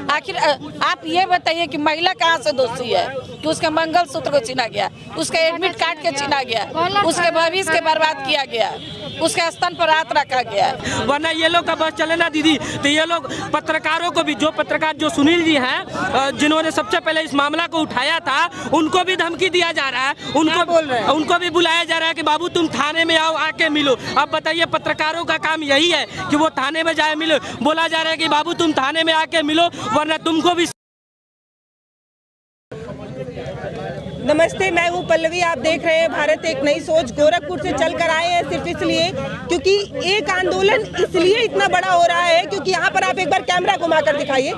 आखिर आप ये बताइए कि महिला कहाँ से दोषी है कि उसके मंगलसूत्र को छीना गया, उसके एडमिट कार्ड के छीना गया, उसके भविष्य के बर्बाद किया गया, उसके स्तन पर हाथ रखा गया। वरना ये लोग का बस चले ना दीदी, तो ये लोग पत्रकारों को भी, जो पत्रकार जो सुनील जी हैं जिन्होंने सबसे पहले इस मामला को उठाया था, उनको भी धमकी दिया जा रहा है, उनको भी बुलाया जा रहा है कि बाबू तुम थाने में आओ, आके मिलो। अब बताइए पत्रकारों का काम यही है कि वो थाने में जाए मिलो, बोला जा रहा है कि बाबू तुम थाने में आके मिलो वरना तुमको भी। नमस्ते, मैं हूँ पल्लवी। आप देख रहे हैं भारत एक नई सोच। गोरखपुर से चलकर आए हैं सिर्फ इसलिए क्योंकि एक आंदोलन इसलिए इतना बड़ा हो रहा है क्योंकि यहाँ पर आप एक बार कैमरा घुमाकर दिखाइए,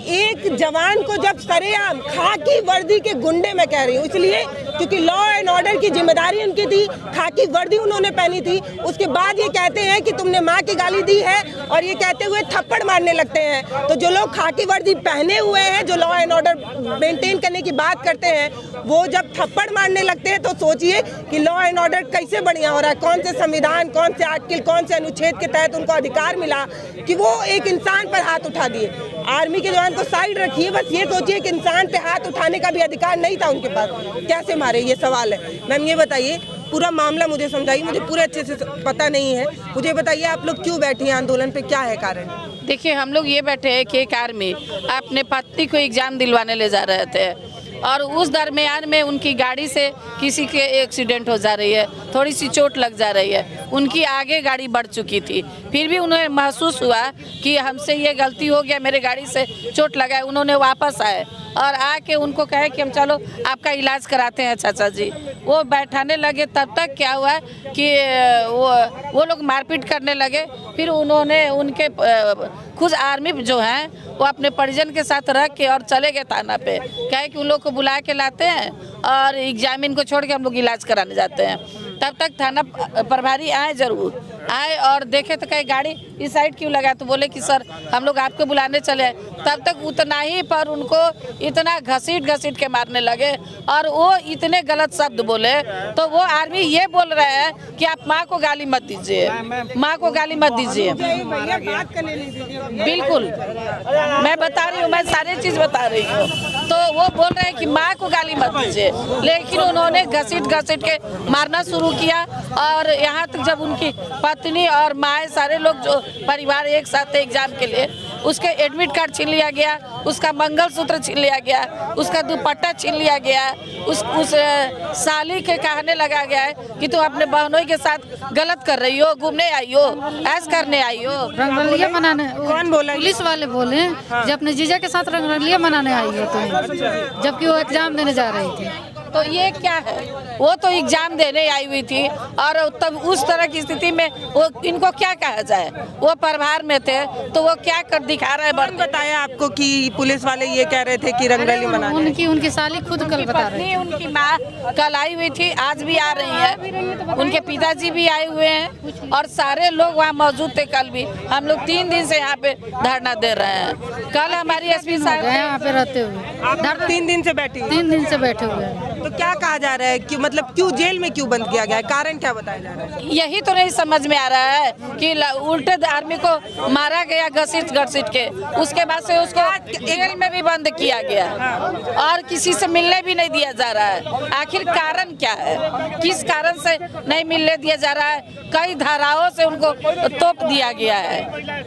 एक जवान को जब सरेआम खाकी वर्दी के गुंडे, मैं कह रही हूँ इसलिए क्योंकि लॉ एंड ऑर्डर की जिम्मेदारी उनकी थी, खाकी वर्दी उन्होंने पहनी थी, उसके बाद ये कहते हैं कि तुमने माँ की गाली दी है और ये कहते हुए थप्पड़ मारने लगते हैं। तो जो लोग खाकी वर्दी पहने हुए हैं, जो लॉ एंड ऑर्डर मेंटेन करने की बात करते हैं, वो जब थप्पड़ मारने लगते हैं तो सोचिए कि लॉ एंड ऑर्डर कैसे बढ़िया हो रहा है। कौन से संविधान, कौन से आर्टिकल, कौन से अनुच्छेद के तहत उनको अधिकार मिला कि वो एक इंसान पर हाथ उठा दिए। आर्मी के जवान को साइड रखिए, बस ये सोचिए कि इंसान पे हाथ उठाने का भी अधिकार नहीं था उनके पास, कैसे मारे, ये सवाल है। मैम ये बताइए, पूरा मामला मुझे समझाइए, मुझे पूरे अच्छे से पता नहीं है। मुझे बताइए आप लोग क्यों बैठे हैं आंदोलन पे, क्या है कारण? देखिए, हम लोग ये बैठे हैं कि एक आर्मी अपने पति को एग्जाम दिलवाने ले जा रहे थे और उस दरमियान में उनकी गाड़ी से किसी के एक्सीडेंट हो जा रही है, थोड़ी सी चोट लग जा रही है, उनकी आगे गाड़ी बढ़ चुकी थी, फिर भी उन्हें महसूस हुआ कि हमसे ये गलती हो गया, मेरे गाड़ी से चोट लगा है। उन्होंने वापस आए और आके उनको कहे कि हम चलो आपका इलाज कराते हैं चाचा जी। वो बैठाने लगे, तब तक क्या हुआ कि वो लोग मारपीट करने लगे। फिर उन्होंने उनके खुद आर्मी जो हैं वो अपने परिजन के साथ रख के और चले गए थाना पे, कहे कि उन लोग को बुला के लाते हैं और एग्जामिन को छोड़ के हम लोग इलाज कराने जाते हैं। तब तक थाना प्रभारी आए, जरूर आए और देखे तो कहे गाड़ी इस साइड क्यों लगा, तो बोले कि सर हम लोग आपको बुलाने चले। तब तक उतना ही पर उनको इतना घसीट के मारने लगे और वो इतने गलत शब्द बोले। तो वो आर्मी ये बोल रहे हैं कि आप माँ को गाली मत दीजिए, माँ को गाली मत दीजिए। बिल्कुल, मैं बता रही हूँ, मैं सारी चीज़ बता रही हूँ। तो वो बोल रहे हैं कि माँ को गाली मत दीजिए, लेकिन उन्होंने घसीट के मारना शुरू किया। और यहाँ तक जब उनकी पत्नी और माँ, सारे लोग जो परिवार एक साथ थे एग्जाम के लिए, उसके एडमिट कार्ड छीन लिया गया, उसका मंगलसूत्र छीन लिया गया, उसका दुपट्टा छीन लिया गया, उस साली के कहने लगा गया है कि तुम अपने बहनों के साथ गलत कर रही हो, घूमने आई हो, ऐश करने आई हो। रंगरलिया मनाने कौन बोला? पुलिस वाले बोले जब अपने जीजा के साथ रंगरलिया मनाने आई हो तुम, जबकि वो एग्जाम देने जा रही थी। तो ये क्या है, वो तो एग्जाम देने आई हुई थी और तब उस तरह की स्थिति में वो इनको क्या कहा जाए, वो प्रभार में थे तो वो क्या कर दिखा रहे हैं। कौन बताया आपको कि पुलिस वाले ये कह रहे थे कि रंगरली मनाने? उनकी साली खुद कल बता रही थी। उनकी माँ कल आई हुई थी, आज भी आ रही है, उनके पिताजी भी आए हुए हैं और सारे लोग वहाँ मौजूद थे। कल भी हम लोग 3 दिन से यहाँ पे धरना दे रहे हैं। कल हमारी एसपी साहब यहाँ पे रहते हुए 3 दिन से बैठी, 3 दिन से बैठे हुए हैं। तो क्या कहा जा रहा है कि मतलब क्यों जेल में क्यों बंद किया गया है, कारण क्या बताया जा रहा है? यही तो नहीं समझ में आ रहा है कि उल्टे आर्मी को मारा गया घसीट के, उसके बाद से उसको जेल में भी बंद किया गया और किसी से मिलने भी नहीं दिया जा रहा है। आखिर कारण क्या है, किस कारण से नहीं मिलने दिया जा रहा है? कई धाराओं से उनको तोप दिया गया है,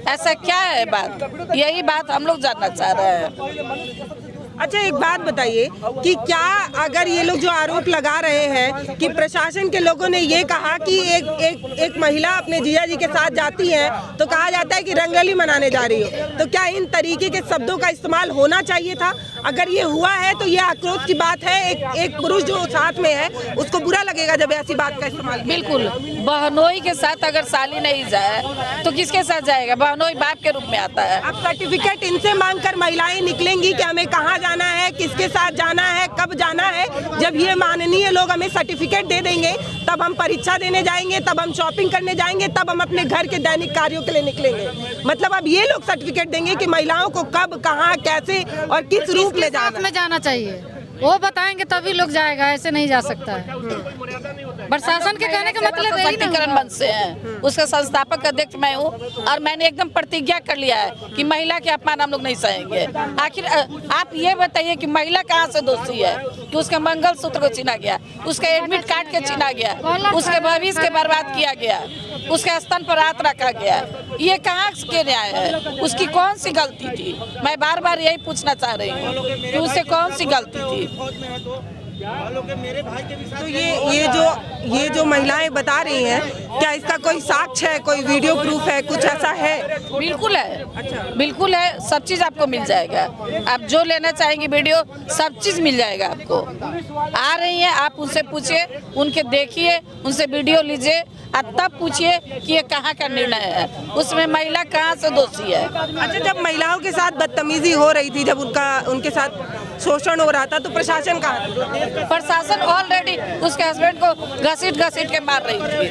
ऐसा क्या है बात? यही बात हम लोग जानना चाह रहे हैं। अच्छा, एक बात बताइए कि क्या अगर ये लोग जो आरोप लगा रहे हैं कि प्रशासन के लोगों ने ये कहा कि एक महिला अपने जीजा जी के साथ जाती है तो कहा जाता है कि रंगरली मनाने जा रही हो, तो क्या इन तरीके के शब्दों का इस्तेमाल होना चाहिए था? अगर ये हुआ है तो ये आक्रोश की बात है। एक पुरुष जो साथ में है उसको बुरा लगेगा जब ऐसी बात का इस्तेमाल। बिल्कुल, बहनोई के साथ अगर साली नहीं जाए तो किसके साथ जाएगा? बहनोई बाप के रूप में आता है। अब सर्टिफिकेट इनसे मांगकर महिलाएं निकलेंगी कि हमें कहाँ जाना है, किसके साथ जाना है, कब जाना है। जब ये माननीय लोग हमें सर्टिफिकेट दे देंगे तब हम परीक्षा देने जाएंगे, तब हम शॉपिंग करने जाएंगे, तब हम अपने घर के दैनिक कार्यों के लिए निकलेंगे। मतलब अब ये लोग सर्टिफिकेट देंगे कि महिलाओं को कब, कहाँ, कैसे और किस रूप में जाना चाहिए, वो बताएंगे तभी लोग जाएगा, ऐसे नहीं जा सकता है। प्रशासन के कहने का मतलब यही ना सशक्तिकरण मंच से हैं, उसका संस्थापक अध्यक्ष मैं हूँ और मैंने एकदम प्रतिज्ञा कर लिया है कि महिला के अपमान हम लोग नहीं सहेंगे। आखिर आप ये बताइए कि महिला कहाँ से दोषी है कि उसके मंगलसूत्र को छीना गया, उसका एडमिट कार्ड के छीना गया, उसके भविष्य के बर्बाद किया गया, उसके स्तन पर हाथ रखा गया, ये कहाँ के न्याय है? उसकी कौन सी गलती थी? मैं बार बार यही पूछना चाह रही हूँ कि उससे कौन सी गलती थी? तो ये जो महिलाएं बता रही हैं, क्या इसका कोई साक्ष्य है, कोई वीडियो प्रूफ है, कुछ ऐसा है? बिल्कुल है, बिल्कुल है, सब चीज आपको मिल जाएगा। आप जो लेना चाहेंगे वीडियो सब चीज मिल जाएगा आपको। आ रही हैं, आप उनसे पूछिए, उनके देखिए, उनसे वीडियो लीजिए, आप तब पूछिए कि ये कहाँ का निर्णय है, उसमें महिला कहाँ से दोषी है। अच्छा, जब महिलाओं के साथ बदतमीजी हो रही थी, जब उनके साथ शोषण हो रहा था, तो प्रशासन कहाँ था? प्रशासन ऑलरेडी उसके हस्बैंड को घसीट के मार रही थी।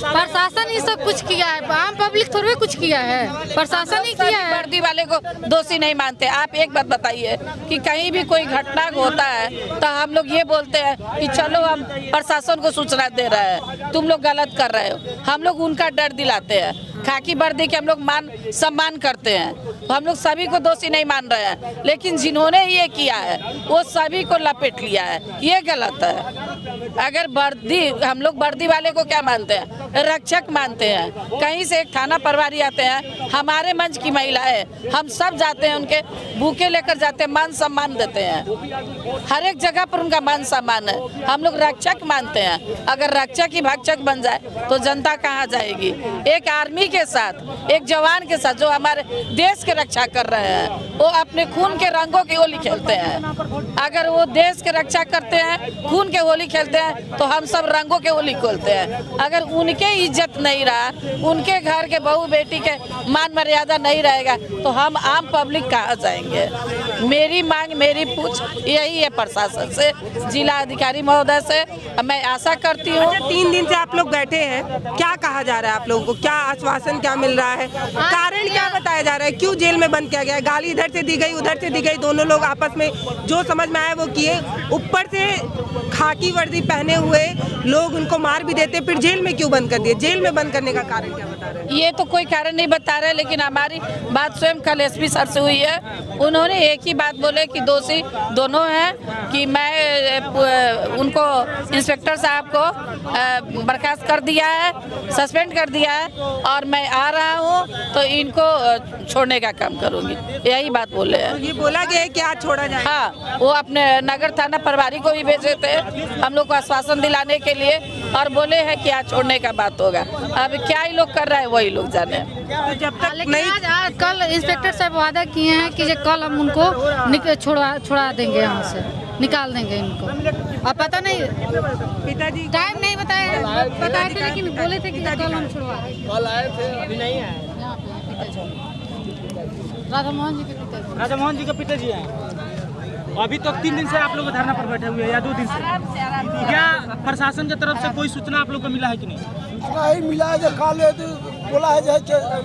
प्रशासन ही सब कुछ किया है, आम पब्लिक थोड़ी कुछ किया है, प्रशासन ही किया है। वर्दी वाले को दोषी नहीं मानते। आप एक बात बताइए कि कहीं भी कोई घटना होता है तो हम लोग ये बोलते हैं कि चलो हम प्रशासन को सूचना दे रहे हैं, तुम लोग गलत कर रहे हो। हम लोग उनका डर दिलाते हैं, खाकी वर्दी के हम लोग मान सम्मान करते हैं, तो हम लोग सभी को दोषी नहीं मान रहे हैं, लेकिन जिन्होंने ये किया है वो सभी को लपेट लिया है, ये गलत है। अगर वर्दी, हम लोग वर्दी वाले को क्या मानते हैं? रक्षक मानते हैं। कहीं से एक थाना प्रभारी आते हैं, हमारे मंच की महिलाएं, हम सब जाते हैं, उनके बुके लेकर जाते हैं, मान सम्मान देते हैं, हर एक जगह पर उनका मान सम्मान है। हम लोग रक्षक मानते हैं। अगर रक्षक ही भक्षक बन जाए तो जनता कहाँ जाएगी? एक आर्मी के साथ, एक जवान के साथ जो हमारे देश के रक्षा कर रहे हैं, वो अपने खून के रंगों की होली खेलते हैं। अगर वो देश के रक्षा करते हैं, खून के होली खेलते हैं, तो हम सब रंगों के होली खेलते हैं। अगर उनके इज्जत नहीं रहा, उनके घर के बहू बेटी के मान मर्यादा नहीं रहेगा, तो हम आम पब्लिक कहाँ जाएंगे? मेरी मांग, मेरी पूछ यही है प्रशासन से, जिला अधिकारी महोदय से। मैं आशा करती हूँ। 3 दिन से आप लोग बैठे हैं, क्या कहा जा रहा है आप लोगों को? क्या आश्वासन क्या मिल रहा है? कारण क्या बताया जा रहा है? क्यों जेल में बंद किया गया? गाली इधर से दी गई, उधर से दी गई, दोनों लोग आपस में जो समझ में आया वो किए। ऊपर से खाकी वर्दी पहने हुए लोग उनको मार भी देते, फिर जेल में क्यों बंद कर दिए? जेल में बंद करने का कारण क्या बता रहे हैं? ये तो कोई कारण नहीं बता रहे, लेकिन हमारी बात स्वयं कल एसपी सर से हुई है। उन्होंने एक ही बात बोले कि दोषी दोनों हैं, कि मैं उनको इंस्पेक्टर साहब को बर्खास्त कर दिया है, सस्पेंड कर दिया है, और मैं आ रहा हूँ तो इनको छोड़ने का काम करूँगी, यही बात बोले हैं। तो ये बोला गया है कि आज छोड़ा जाए? हाँ, वो अपने नगर थाना प्रभारी को भी भेजे थे हम लोग को आश्वासन दिलाने के लिए, और बोले हैं कि आज छोड़ने का बात होगा। अब क्या ही लोग कर रहे हैं वही लोग जाने। तो जब तक लेकिन नहीं, आज कल इंस्पेक्टर साहब वादा किए हैं कि जो कल हम उनको छुड़ा देंगे, यहाँ से निकाल देंगे इनको। अब पता नहीं, पिताजी टाइम नहीं बताया थे, लेकिन बोले थे कि कल हम छुड़वा देंगे। कल आए थे, अभी नहीं आए। राधा मोहन जी के पिताजी, राधा मोहन जी के पिताजी आए। अभी तो 3 दिन से आप लोग धरना पर बैठे हुए हैं, या 2 दिन से? क्या प्रशासन की तरफ से कोई सूचना आप लोग को मिला है कि नहीं? नहीं मिला है, जो कल बोला है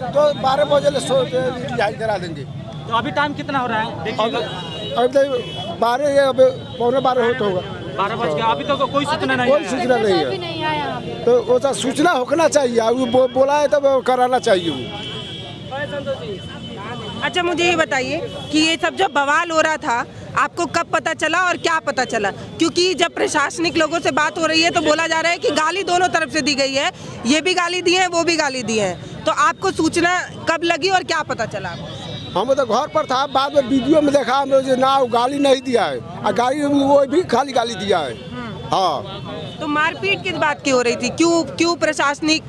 तो 12 बजे रिहाई करा देंगे। तो अभी टाइम कितना हो रहा है? अभी तो 12 या पौने 12 होता होगा। 12 बज गया, अभी तो कोई सूचना नहीं कोई है। सूचना नहीं है, नहीं आया। तो वो सूचना होना चाहिए, वो बोला है तब कराना चाहिए वो। अच्छा, मुझे ये बताइए कि ये सब जो बवाल हो रहा था, आपको कब पता चला और क्या पता चला? क्योंकि जब प्रशासनिक लोगों से बात हो रही है तो बोला जा रहा है कि गाली दोनों तरफ से दी गई है, ये भी गाली दी है, वो भी गाली दी है। तो आपको सूचना कब लगी और क्या पता चला? हम तो घर पर था, बाद में वीडियो में देखा हम लोग ना, गाली नहीं दिया है, और गाली वो भी खाली गाली दिया है। हाँ, तो मारपीट किस बात की हो रही थी? क्यों प्रशासनिक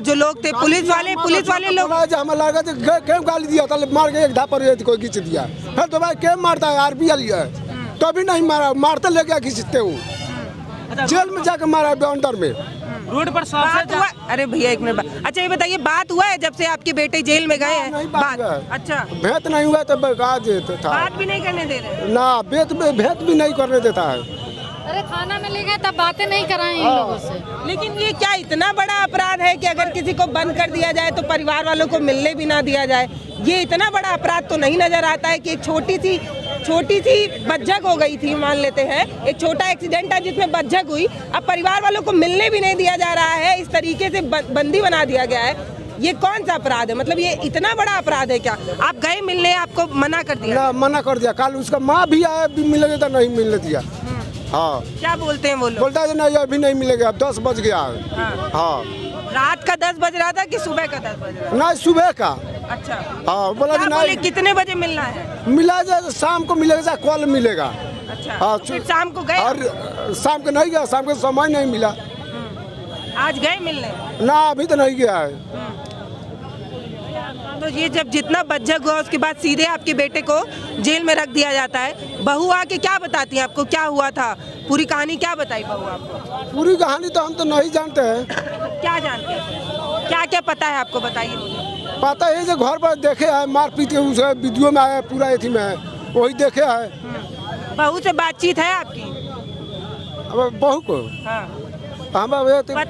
जो लोग थे, पुलिस वाले लोग? हमें लगा क्यों गाली दिया था, मार के एक धापर कोई खींच दिया, फिर तो भाई क्यों मारता है? आरपीएल है तो भी नहीं मारा, मारते ले गया खींचते हो, जेल में जाकर मारा अंदर में, रोड पर बात हुआ? अरे भैया एक मिनट, अच्छा ये बताइए, बात हुआ है जब से आपके बेटे जेल में गए हैं? बात? अच्छा, भेंट नहीं हुआ तो बात भी नहीं करने दे रहे ना, भेंट भी नहीं करने देता है। अरे थाना में ले गए तब बातें नहीं कराएं इन लोगों से। लेकिन ये क्या इतना बड़ा अपराध है कि अगर किसी को बंद कर दिया जाए तो परिवार वालों को मिलने भी ना दिया जाए? ये इतना बड़ा अपराध तो नहीं नजर आता है कि एक छोटी सी छोटी सी बज्झक हो गई थी, मान लेते हैं एक छोटा एक्सीडेंट है जिसमें बज्झक हुई, अब परिवार वालों को मिलने भी नहीं दिया जा रहा है, इस तरीके से बंदी बना दिया गया है। ये कौन सा अपराध है? मतलब ये इतना बड़ा अपराध है क्या? आप गए मिलने, आपको मना कर दिया? ना मना कर दिया। कल उसका माँ भी आया, भी मिलेगा तो नहीं मिलने दिया। हाँ, क्या बोलते हैं वो लोग? बोलता है नहीं अभी नहीं मिलेगा, अब 10 बज गया है। हाँ, रात का 10 बज रहा था कि सुबह का 10 बज रहा था? नहीं सुबह का। अच्छा, हाँ, बोला क्या कि बोले नहीं कितने बजे मिलना है? मिला जाए शाम को मिलेगा, कल मिलेगा। अच्छा, हाँ, फिर शाम को गए? और शाम को नहीं गया, शाम को समय नहीं मिला। आज गए मिलने? ना अभी तो नहीं गया है। तो ये जब जितना बज्झक हुआ उसके बाद सीधे आपके बेटे को जेल में रख दिया जाता है। बहू आके क्या बताती है आपको, क्या हुआ था? पूरी कहानी क्या बताई बहू आपको? पूरी कहानी तो हम तो नहीं जानते हैं। क्या जानते हैं? क्या क्या पता है आपको, बताइए मुझे। पता है जो घर पर देखे है मारपीट के, उसे वीडियो में आया पूरा एथी में है, वही देखे है। बहू से बातचीत है आपकी? अब बहू को हाँ, हम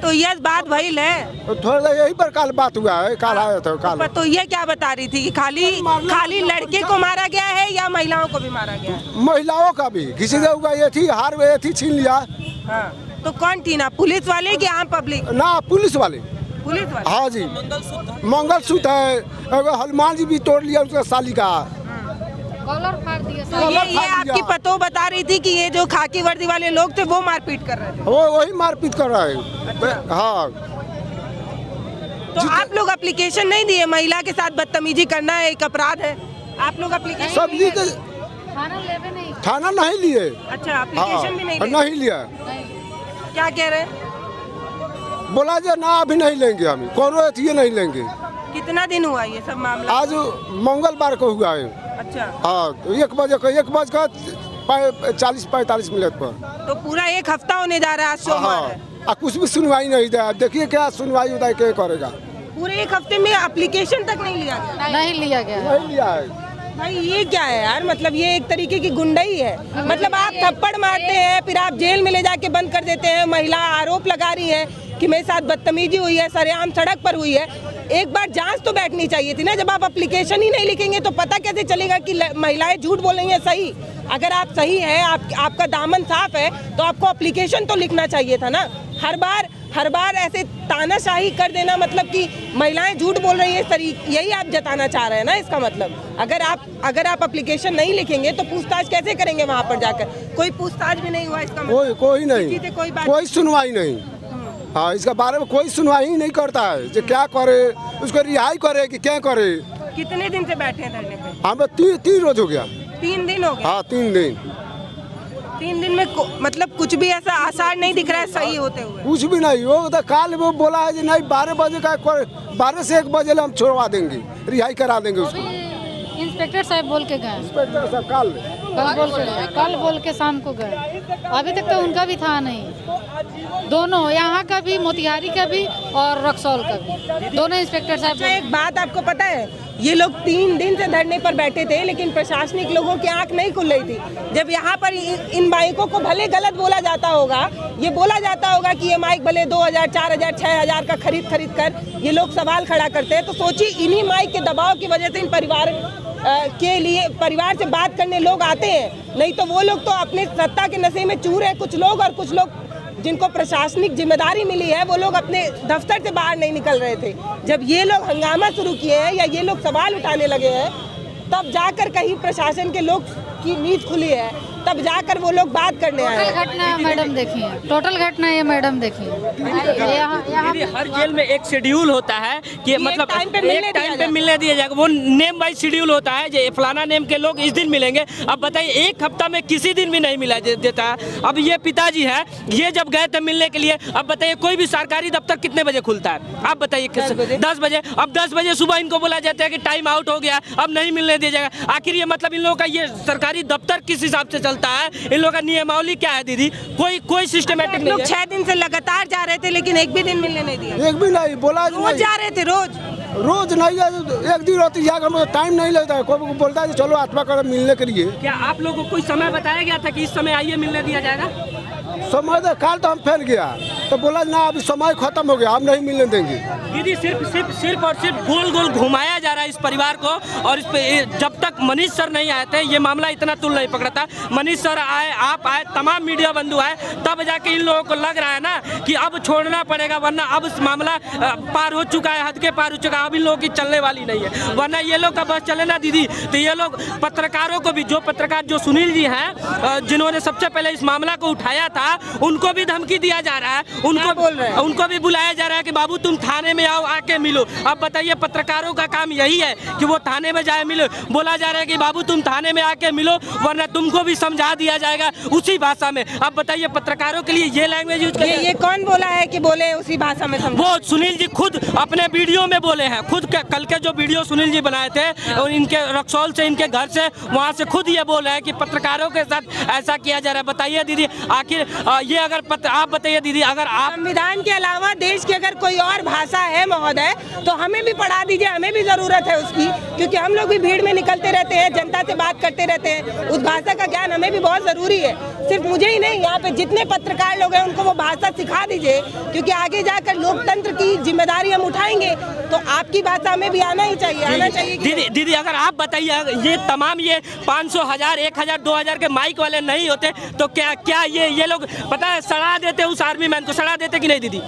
तो ये बात भइल है। थोड़ा यही पर काल बात हुआ है, काल आया था काल। तो ये क्या बता रही थी कि खाली लड़के को मारा गया है या महिलाओं को भी मारा गया है? महिलाओं का भी किसी से हुआ, ये थी हार वे थी छीन लिया। हाँ, तो कौन थी ना, पुलिस वाले कि आम पब्लिक? ना पुलिस वाले। पुलिस वाले? हाँ जी, मंगलसूत्र है, हनुमान जी भी तोड़ लिया उसका साली का। कॉलर फाड़ दिया तो ये आपकी पतो बता रही थी कि ये जो खाकी वर्दी वाले लोग थे वो मारपीट कर रहे थे? वो वही मारपीट कर रहा है। हाँ, तो आप लोग एप्लीकेशन नहीं दिए? महिला के साथ बदतमीजी करना है एक अपराध है, आप लोग एप्लीकेशन सब ली के थाना लेवे नहीं। थाना नहीं लिए। अच्छा, एप्लीकेशन भी नहीं नहीं लिया। क्या कह रहे हैं? बोला जो ना अभी नहीं लेंगे, हम कोनो ये नहीं लेंगे। कितना दिन हुआ ये सब मामला? आज मंगलवार को हुआ है। अच्छा, हाँ, 1 बजे का 40-45 मिनट पर। तो पूरा 1 हफ्ता होने जा रहा है आज सोमवार है। हाँ, कुछ भी सुनवाई नहीं दे। देखिए क्या सुनवाई उदाई क्या करेगा। पूरे 1 हफ्ते में एप्लीकेशन तक नहीं लिया गया? नहीं लिया गया। नहीं लिया है। भाई ये क्या है यार, मतलब ये एक तरीके की गुंडाई है। मतलब आप थप्पड़ मारते हैं, फिर आप जेल में ले जाके बंद कर देते हैं। महिला आरोप लगा रही है कि मेरे साथ बदतमीजी हुई है, सरेआम सड़क पर हुई है। एक बार जांच तो बैठनी चाहिए थी ना। जब आप एप्लीकेशन ही नहीं लिखेंगे तो पता कैसे चलेगा कि महिलाएं झूठ बोल रही हैं सही? अगर आप सही हैं, आपका दामन साफ है, तो आपको एप्लीकेशन तो लिखना चाहिए था ना। हर बार ऐसे तानाशाही कर देना, मतलब कि महिलाएं झूठ बोल रही है, यही आप जताना चाह रहे हैं ना इसका मतलब। अगर आप एप्लीकेशन नहीं लिखेंगे तो पूछताछ कैसे करेंगे वहाँ पर जाकर? कोई पूछताछ भी नहीं हुआ इसका मतलब? कोई नहीं, कोई सुनवाई नहीं। हाँ, इसका बारे में कोई सुनवाई ही नहीं करता है। जो क्या करे, उसको रिहाई करे कि क्या करे। कितने दिन से बैठे हैं धरने पे? हमें 3 रोज हो गया। 3 दिन हो गए? हाँ, 3 दिन। 3 दिन में मतलब कुछ भी ऐसा आसार नहीं दिख रहा है सही होते हुए? कुछ भी नहीं। वो तो काल वो बोला है कि नहीं 12 बजे का 12 से 1 बजे हम छोड़वा देंगे, रिहाई करा देंगे उसको। इंस्पेक्टर साहब बोल के गए। इंस्पेक्टर साहब कल बोल के शाम को गए। अभी तक तो उनका भी था नहीं। दोनों, यहाँ का भी, मोतिहारी का भी और रक्सौल का भी, दोनों इंस्पेक्टर साहब। अच्छा, एक बात आपको पता है, ये लोग 3 दिन से धरने पर बैठे थे, लेकिन प्रशासनिक लोगों की आंख नहीं खुल रही थी। जब यहाँ पर इन माइकों को भले गलत बोला जाता होगा, ये बोला जाता होगा कि ये माइक भले 2000, 4000, 6000 का खरीद कर ये लोग सवाल खड़ा करते हैं, तो सोचिए इन्हीं माइक के दबाव की वजह से इन परिवार से बात करने लोग आते हैं। नहीं तो वो लोग तो अपने सत्ता के नशे में चूर है कुछ लोग, और कुछ लोग जिनको प्रशासनिक जिम्मेदारी मिली है वो लोग अपने दफ्तर से बाहर नहीं निकल रहे थे। जब ये लोग हंगामा शुरू किए हैं या ये लोग सवाल उठाने लगे हैं, तब जाकर कहीं प्रशासन के लोग की नींद खुली है, तब जाकर वो लोग बात करने आए। टोटल घटना मैडम देखिए, टोटल घटना ये मैडम देखिए। हर जेल में एक शेड्यूल होता है कि मतलब टाइम पे मिलने दिया जाएगा। वो नेम वाइज शेड्यूल होता है, जो फलाना नेम के लोग इस दिन मिलेंगे। अब बताइए 1 हफ्ता में किसी दिन भी नहीं मिला देता है। अब ये पिताजी है, ये जब गए थे मिलने के लिए, अब बताइए कोई भी सरकारी दफ्तर कितने बजे खुलता है? आप बताइए 10 बजे। अब 10 बजे सुबह इनको बोला जाता है कि टाइम आउट हो गया, अब नहीं मिलने दिया जाएगा। आखिर ये मतलब इन लोगों का ये सरकारी दफ्तर किस हिसाब से चलता है? इन लोगों का नियमावली क्या है दीदी? कोई सिस्टमेटिक नहीं है। 6 दिन से लगातार जा रहे थे, लेकिन एक भी दिन मिलने नहीं दिया। एक भी नहीं बोला। रोज जा रहे थे? रोज नहीं, एक दिन होती जाकर टाइम नहीं लगता है। कोई बोलता है चलो आत्मा कर मिलने के लिए। क्या आप लोगों को कोई समय बताया गया था कि इस समय आइए मिलने दिया जाएगा? समय दे काल तो हम फिर गया तो बोला ना अभी समय खत्म हो गया, हम नहीं मिलने देंगे। दीदी सिर्फ और सिर्फ गोल गोल घुमाया जा रहा है इस परिवार को। और इस पे जब तक मनीष सर नहीं आए थे ये मामला इतना तुल नहीं पकड़ा था। मनीष सर आए, आप आए, तमाम मीडिया बंधु आए, तब जाके इन लोगों को लग रहा है ना कि अब छोड़ना पड़ेगा, वरना अब इस मामला पार हो चुका है, हद के पार हो चुका है, अब इन लोगों की चलने वाली नहीं है। वरना ये लोग का बस चले ना दीदी तो ये लोग पत्रकारों को भी, जो पत्रकार जो सुनील जी हैं जिन्होंने सबसे पहले इस मामला को उठाया था, उनको भी धमकी दिया जा रहा है, उनको भी बुलाया जा रहा है कि बाबू तुम थाने में आओ, आके मिलो। अब बताइए पत्रकारों का काम यही है कि वो थाने में जाए मिलो। बोला जा रहा है कि बाबू तुम थाने में आके मिलो वरना तुमको भी समझा दिया जाएगा उसी भाषा में। अब बताइए पत्रकारों के लिए ये लैंग्वेज यूज करिए। ये कौन बोला है कि बोले उसी भाषा में समझा? वो सुनील जी खुद अपने वीडियो में बोले हैं। खुद कल के जो वीडियो सुनील जी बनाए थे और इनके रक्सौल से, इनके घर से, वहाँ से खुद ये बोल रहे हैं कि पत्रकारों के साथ ऐसा किया जा रहा है। बताइए दीदी आखिर ये अगर आप बताइए दीदी, अगर आप संविधान के अलावा देश की अगर कोई और भाषा है महोदय तो हमें भी पढ़ा दीजिए, हमें भी जरूरत है उसकी, क्योंकि हम लोग भी भीड़ में निकलते रहते हैं, जनता से बात करते रहते हैं, उस भाषा का ज्ञान हमें भी बहुत जरूरी है। सिर्फ मुझे ही नहीं, यहाँ पे जितने पत्रकार लोग हैं उनको वो भाषा सिखा दीजिए, क्योंकि आगे जाकर लोकतंत्र की जिम्मेदारी हम उठाएंगे तो आपकी भाषा हमें भी आना ही चाहिए, आना चाहिए। दीदी अगर आप बताइए ये तमाम ये 500, 1000, 1000, 2000 के माइक वाले नहीं होते तो क्या ये लोग पता है सड़ा देते, उस आर्मी मैन को सड़ा देते कि नहीं दीदी?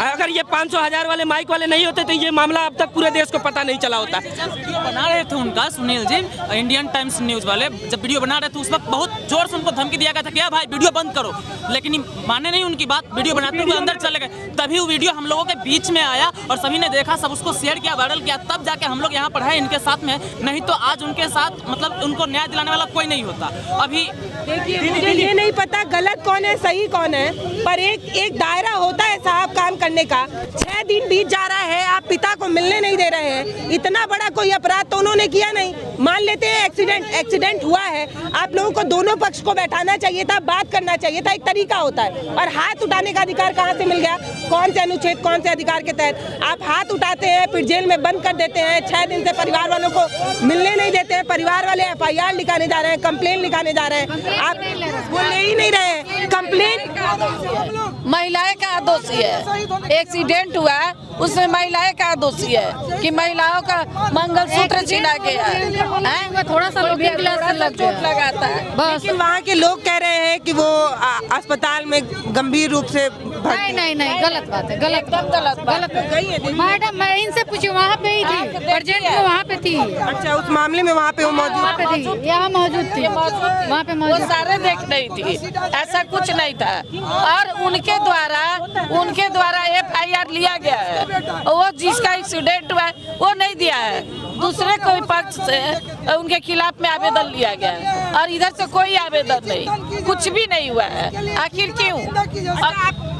अगर ये 500, 1000 वाले माइक वाले नहीं होते तो ये मामला अब तक पूरे देश को पता नहीं चला होता। वीडियो बना रहे थे उनका Sunil ji, Indian times news वाले जब वीडियो बना रहे थे उस वक्त बहुत जोर से उनको धमकी दिया गया था कि भाई वीडियो बंद करो, लेकिन माने नहीं उनकी बात, वीडियो बनाते हुए अंदर चले गए। तभी वो वीडियो हम लोगों के बीच में आया और सभी ने देखा, सब उसको शेयर किया, वायरल किया, तब जाके हम लोग यहाँ पर है इनके साथ में, नहीं तो आज उनके साथ मतलब उनको न्याय दिलाने वाला कोई नहीं होता। अभी देखिए मुझे ये नहीं पता गलत कौन है सही कौन है, पर एक दायरा होता है साहब काम करने का। 6 दिन बीत जा रहा है, आप पिता को मिलने नहीं दे रहे हैं, इतना बड़ा कोई अपराध तो उन्होंने किया नहीं। मान लेते हैं एक्सीडेंट हुआ है, आप लोगों को दोनों पक्ष को बैठाना चाहिए था, बात करना चाहिए था, एक तरीका होता है। और हाथ उठाने का अधिकार कहाँ से मिल गया? कौन से अनुच्छेद, कौन से अधिकार के तहत आप हाथ उठाते हैं, फिर जेल में बंद कर देते हैं, 6 दिन से परिवार वालों को मिलने नहीं देते हैं, परिवार वाले FIR लिखाने जा रहे हैं, कंप्लेन लिखाने जा रहे हैं, आप वो ले ही नहीं रहे कंप्लेन। महिलाएं का दोषी है, एक्सीडेंट हुआ उसमें महिलाएं का दोषी है कि महिलाओं का मंगलसूत्र छीना गया है, थोड़ा सा चोट लगाता है। लेकिन वहाँ के लोग कह रहे हैं कि वो अस्पताल में गंभीर रूप से नहीं गलत बात है, गलत गलत गई है। मैडम मैं इनसे पूछी, वहाँ पे ही थी, प्रेजेंट में वहाँ पे थी। अच्छा, उस मामले में वहाँ पे वो मौजूद थी, यहाँ मौजूद थी, वहाँ पे वो सारे देख रही थी, ऐसा कुछ नहीं था। और उनके द्वारा FIR लिया गया है, वो जिसका एक्सीडेंट हुआ है वो नहीं दिया है, दूसरे कोई पक्ष से उनके खिलाफ में आवेदन लिया गया है और इधर से कोई आवेदन नहीं, कुछ भी नहीं हुआ है। आखिर क्यों?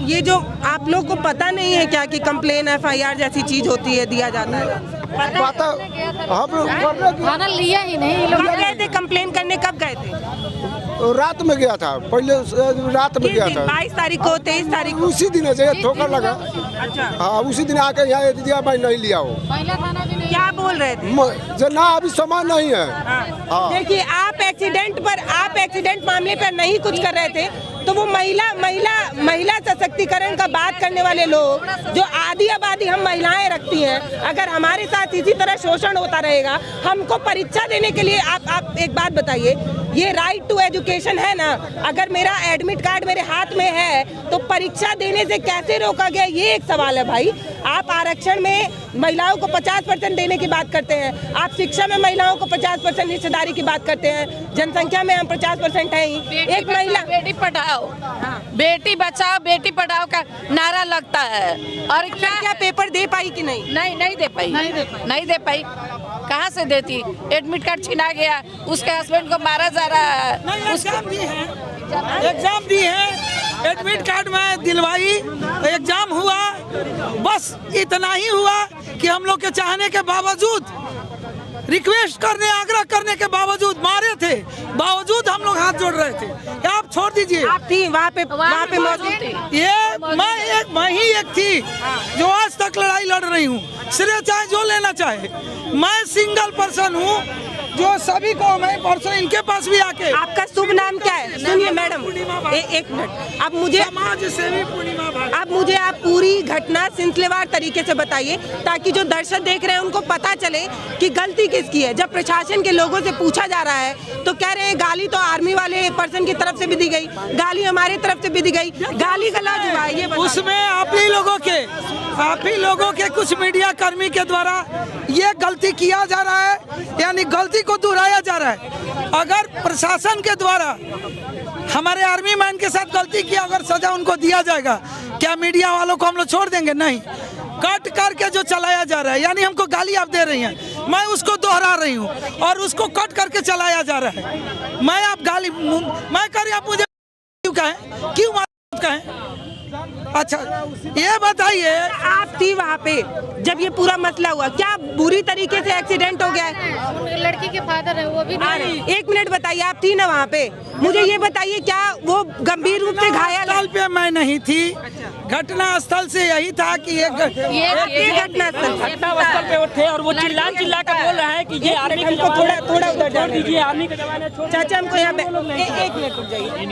ये जो आप लोग को पता नहीं है क्या कि कंप्लेन FIR जैसी चीज होती है, दिया जाता है? पता खाना लिया ही नहीं। कब गए थे कंप्लेन करने, कब गए थे? रात में गया था, पहले रात में गया था 22 तारीख को, 23 तारीख को। उसी दिन है ठोकर लगा। अच्छा, हाँ उसी दिन आके यहाँ दिया, मैं नहीं लिया हो। क्या बोल रहे थे? जो ना अभी समय नहीं है। हाँ। देखिए आप एक्सीडेंट मामले पर नहीं कुछ कर रहे थे तो वो महिला सशक्तिकरण का बात करने वाले लोग जो आधी आबादी हम महिलाएं रखती हैं, अगर हमारे साथ इसी तरह शोषण होता रहेगा, हमको परीक्षा देने के लिए आप एक बात बताइए, ये राइट टू एजुकेशन है ना, अगर मेरा एडमिट कार्ड मेरे हाथ में है तो परीक्षा देने से कैसे रोका गया, ये एक सवाल है भाई। आप आरक्षण में महिलाओं को 50% देने की बात करते हैं, आप शिक्षा में महिलाओं को 50% हिस्सेदारी की बात करते हैं, जनसंख्या में हम 50% है ही। एक महिला बेटी पढ़ाओ, बेटी बचाओ, बेटी पढ़ाओ का नारा लगता है। और क्या पेपर दे पाई कि नहीं? नहीं दे पाई। कहाँ से देती? एडमिट कार्ड छीना गया, उसके हस्बैंड को मारा जा रहा है। एग्जाम दी है, एडमिट कार्ड में दिलवाई, एग्जाम हुआ, बस इतना ही हुआ कि हम लोग के चाहने के बावजूद, रिक्वेस्ट करने, आग्रह करने के बावजूद, मारे थे बावजूद हम लोग हाथ जोड़ रहे थे, आप छोड़ दीजिए। आप थी वहाँ पे मौजूद थी। ये मैं ही एक थी जो आज तक लड़ाई लड़ रही हूँ, श्रेय चाहे जो लेना चाहे। मैं सिंगल पर्सन हूँ जो सभी को, मैं परसों इनके पास भी आके। आपका शुभ नाम क्या है? सुनिए मैडम, एक मिनट, अब मुझे समाज सेवी पूर्णिमा भाई, अब मुझे आप पूरी घटना सिलसिलेवार तरीके से बताइए ताकि जो दर्शक देख रहे हैं उनको पता चले कि गलती किसकी है। जब प्रशासन के लोगों से पूछा जा रहा है तो कह रहे हैं गाली तो आर्मी वाले पर्सन की तरफ से भी दी गई, गाली हमारी तरफ से भी दी गई, गाली गलौज हुआ है। ये उसमें आप ही लोगों के कुछ मीडिया कर्मी के द्वारा ये गलती किया जा रहा है, यानी गलती को दोहराया जा रहा है। अगर प्रशासन के द्वारा हमारे आर्मी मैन के साथ गलती किया, अगर सजा उनको दिया जाएगा, क्या मीडिया वालों को हम लोग छोड़ देंगे? नहीं, कट करके जो चलाया जा रहा है, यानी हमको गाली आप दे रही हैं, मैं उसको दोहरा रही हूँ और उसको कट करके चलाया जा रहा है। मैं आप गाली मैं कर, आप मुझे क्यों कहें, क्यों कहें? अच्छा ये बताइए, आप थी वहाँ पे जब ये पूरा मसला हुआ, क्या बुरी तरीके से एक्सीडेंट हो गया है? लड़की के फादर है वो भी नहीं। एक मिनट बताइए, आप थी ना वहाँ पे, मुझे ये बताइए क्या वो गंभीर रूप से घायल है? पे मैं नहीं थी, घटना स्थल से यही था कि ये घटना स्थल पे वो थे और वो चिल्ला कर बोल रहे हैं कि ये आर्मी का थोड़ा उधर छोड़ दीजिए, आर्मी का जवान है। चाचा हमको यहाँ पे एक मिनट रुक जाइए।